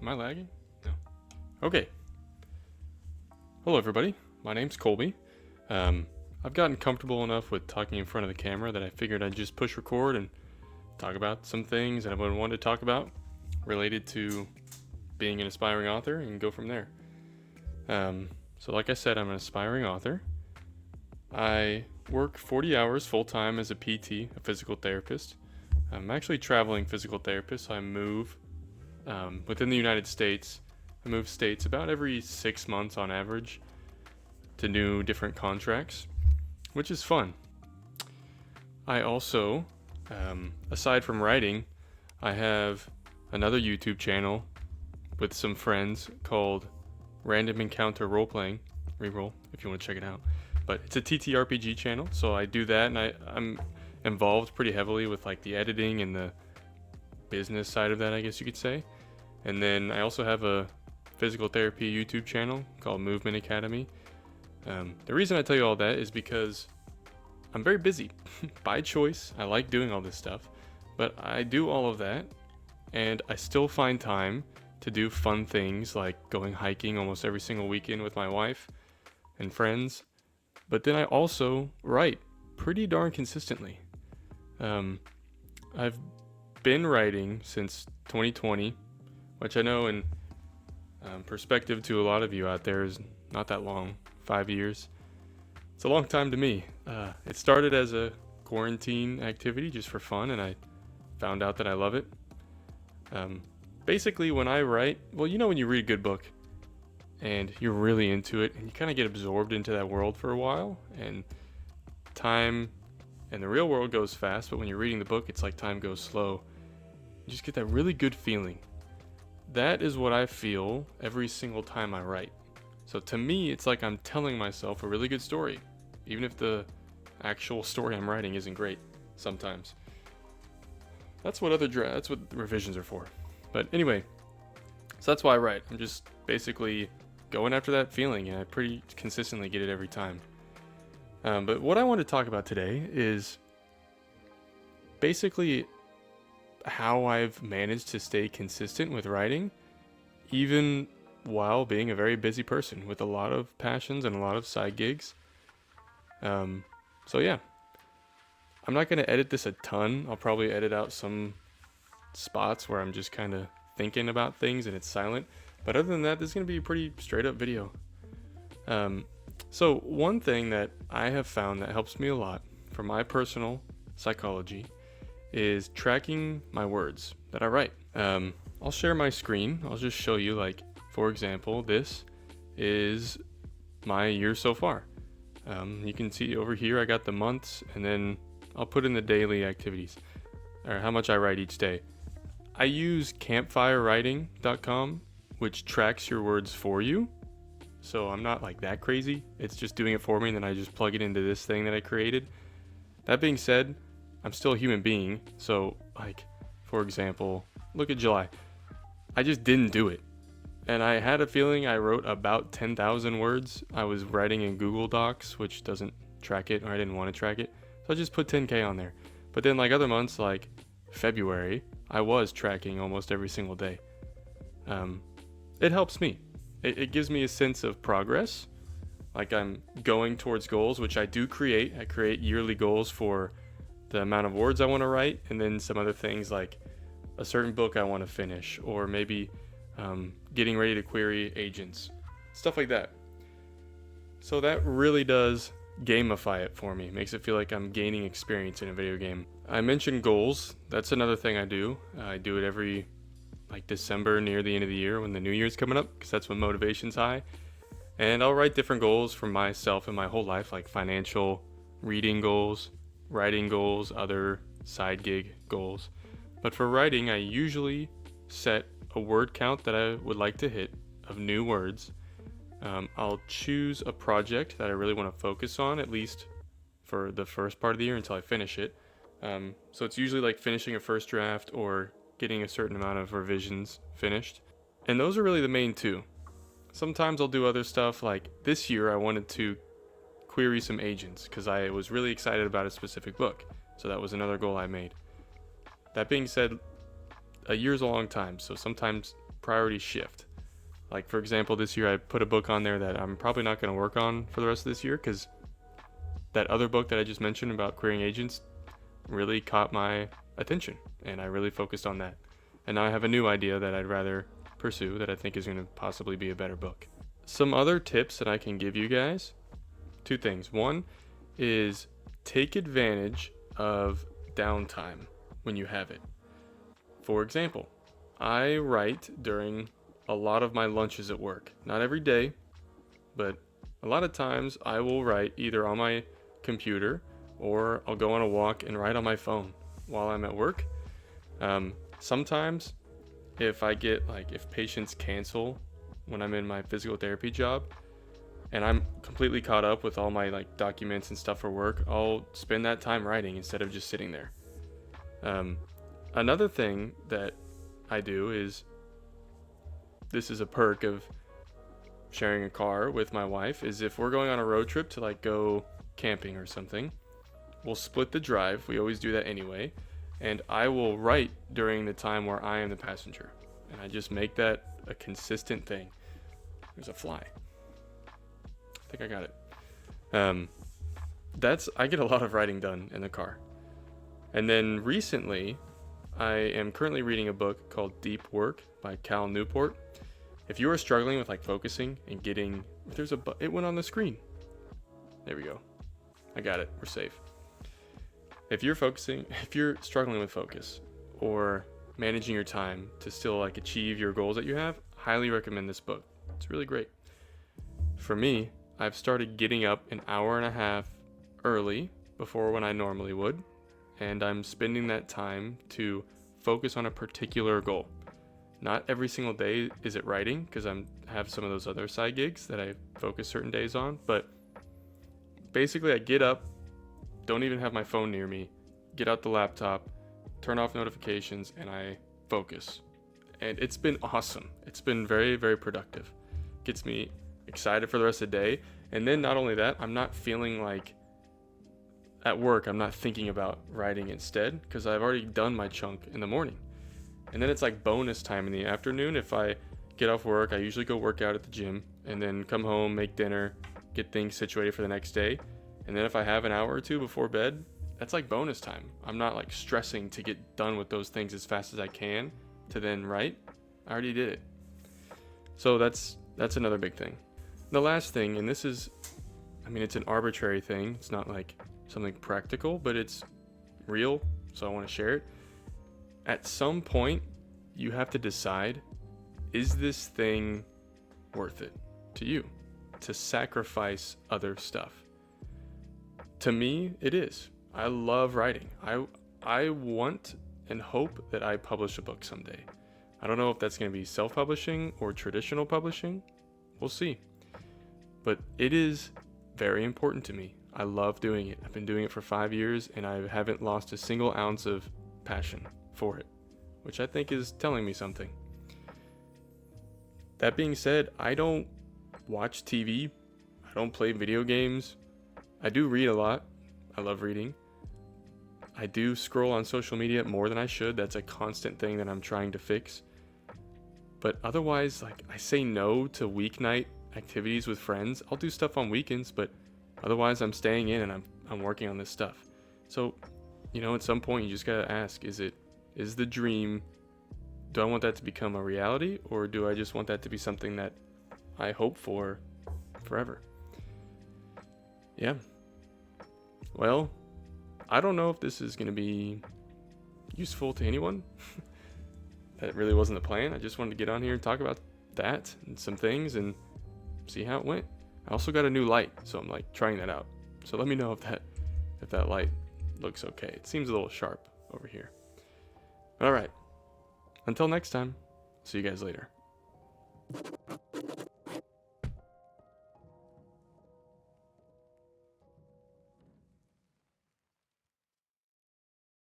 Am I lagging? No. Okay. Hello, everybody. My name's Colby. I've gotten comfortable enough with talking in front of the camera that I figured I'd just push record and talk about some things that I would want to talk about related to being an aspiring author and go from there. So like I said, I'm an aspiring author. I work 40 hours full-time as a PT, a physical therapist. I'm actually a traveling physical therapist, so I move within the United States. I move states about every 6 months on average to new different contracts, which is fun. I also, aside from writing, I have another YouTube channel with some friends called Random Encounter Roleplaying, reroll if you want to check it out. But it's a TTRPG channel, so I do that, and I'm involved pretty heavily with like the editing and the business side of that, I guess you could say. And then I also have a physical therapy YouTube channel called Movement Academy. The reason I tell you all that is because I'm very busy by choice. I like doing all this stuff, but I do all of that and I still find time to do fun things like going hiking almost every single weekend with my wife and friends. But then I also write pretty darn consistently. I've been writing since 2020, which I know in perspective to a lot of you out there is not that long, 5 years. It's a long time to me. It started as a quarantine activity just for fun, and I found out that I love it. Basically, when I write, well, you know when you read a good book and you're really into it and you kind of get absorbed into that world for a while, and time in the real world goes fast, but when you're reading the book, it's like time goes slow. You just get that really good feeling. That is what I feel every single time I write. So to me, it's like I'm telling myself a really good story, even if the actual story I'm writing isn't great sometimes. That's what revisions are for. But anyway, so that's why I write. I'm just basically going after that feeling, and I pretty consistently get it every time. But what I want to talk about today is basically how I've managed to stay consistent with writing, even while being a very busy person with a lot of passions and a lot of side gigs. So yeah, I'm not going to edit this a ton. I'll probably edit out some spots where I'm just kind of thinking about things and it's silent. But other than that, this is going to be a pretty straight up video. So one thing that I have found that helps me a lot for my personal psychology is tracking my words that I write. I'll share my screen. I'll just show you, like, for example, this is my year so far. You can see over here I got the months, and then I'll put in the daily activities, or how much I write each day. I use campfirewriting.com, which tracks your words for you. So I'm not like that crazy. It's just doing it for me, and then I just plug it into this thing that I created. That being said, I'm still a human being. So, like, for example, look at July. I just didn't do it. And I had a feeling I wrote about 10,000 words. I was writing in Google Docs, which doesn't track it, or I didn't want to track it. So I just put 10K on there. But then, like, other months, like February, I was tracking almost every single day. It helps me. It gives me a sense of progress. Like, I'm going towards goals, which I do create. I create yearly goals for the amount of words I want to write, and then some other things like a certain book I want to finish, or maybe getting ready to query agents, stuff like that. So that really does gamify it for me. It makes it feel like I'm gaining experience in a video game. I mentioned goals. That's another thing I do. I do it every like December, near the end of the year when the new year's coming up, because that's when motivation's high. And I'll write different goals for myself in my whole life, like financial, reading goals, writing goals, other side gig goals. But for writing, I usually set a word count that I would like to hit of new words. I'll choose a project that I really want to focus on, at least for the first part of the year until I finish it. So it's usually like finishing a first draft or getting a certain amount of revisions finished. And those are really the main two. Sometimes I'll do other stuff, like this year I wanted to query some agents because I was really excited about a specific book. So that was another goal I made. That being said, a year's a long time, so sometimes priorities shift. Like, for example, this year I put a book on there that I'm probably not going to work on for the rest of this year because that other book that I just mentioned about querying agents really caught my attention, and I really focused on that. And now I have a new idea that I'd rather pursue that I think is going to possibly be a better book. Some other tips that I can give you guys, two things. One is take advantage of downtime when you have it. For example, I write during a lot of my lunches at work. Not every day, but a lot of times I will write either on my computer or I'll go on a walk and write on my phone while I'm at work. Sometimes if patients cancel when I'm in my physical therapy job and I'm completely caught up with all my documents and stuff for work, I'll spend that time writing instead of just sitting there. Another thing that I do is, this is a perk of sharing a car with my wife, is if we're going on a road trip to go camping or something, we'll split the drive. We always do that anyway. And I will write during the time where I am the passenger. And I just make that a consistent thing. There's a fly. I think I got it. I get a lot of writing done in the car. And then recently, I am currently reading a book called Deep Work by Cal Newport. If you are struggling with focusing and getting, it went on the screen. There we go. I got it. We're safe. If you're struggling with focus or managing your time to still achieve your goals that you have, highly recommend this book. It's really great. For me, I've started getting up an hour and a half early before when I normally would, and I'm spending that time to focus on a particular goal. Not every single day is it writing, because I have some of those other side gigs that I focus certain days on, but basically I get up, don't even have my phone near me, get out the laptop, turn off notifications, and I focus. And it's been awesome. It's been very, very productive. Gets me excited for the rest of the day. And then not only that, I'm not feeling like at work, I'm not thinking about writing instead, because I've already done my chunk in the morning. And then it's bonus time in the afternoon. If I get off work, I usually go work out at the gym and then come home, make dinner, get things situated for the next day. And then if I have an hour or two before bed, that's bonus time. I'm not stressing to get done with those things as fast as I can to then write. I already did it. So that's another big thing. The last thing, and this is, it's an arbitrary thing. It's not something practical, but it's real, so I want to share it. At some point, you have to decide, is this thing worth it to you to sacrifice other stuff? To me, it is. I love writing. I want and hope that I publish a book someday. I don't know if that's going to be self-publishing or traditional publishing. We'll see. But it is very important to me. I love doing it. I've been doing it for 5 years, and I haven't lost a single ounce of passion for it, which I think is telling me something. That being said, I don't watch TV. I don't play video games. I do read a lot. I love reading. I do scroll on social media more than I should. That's a constant thing that I'm trying to fix. But otherwise, I say no to weeknight activities with friends. I'll do stuff on weekends, but otherwise I'm staying in and I'm working on this stuff. So, at some point you just gotta ask, is the dream, do I want that to become a reality, or do I just want that to be something that I hope for forever? Yeah. Well, I don't know if this is going to be useful to anyone. That really wasn't the plan. I just wanted to get on here and talk about that and some things and see how it went. I also got a new light, so I'm trying that out. So let me know if that light looks okay. It seems a little sharp over here. All right. Until next time, see you guys later.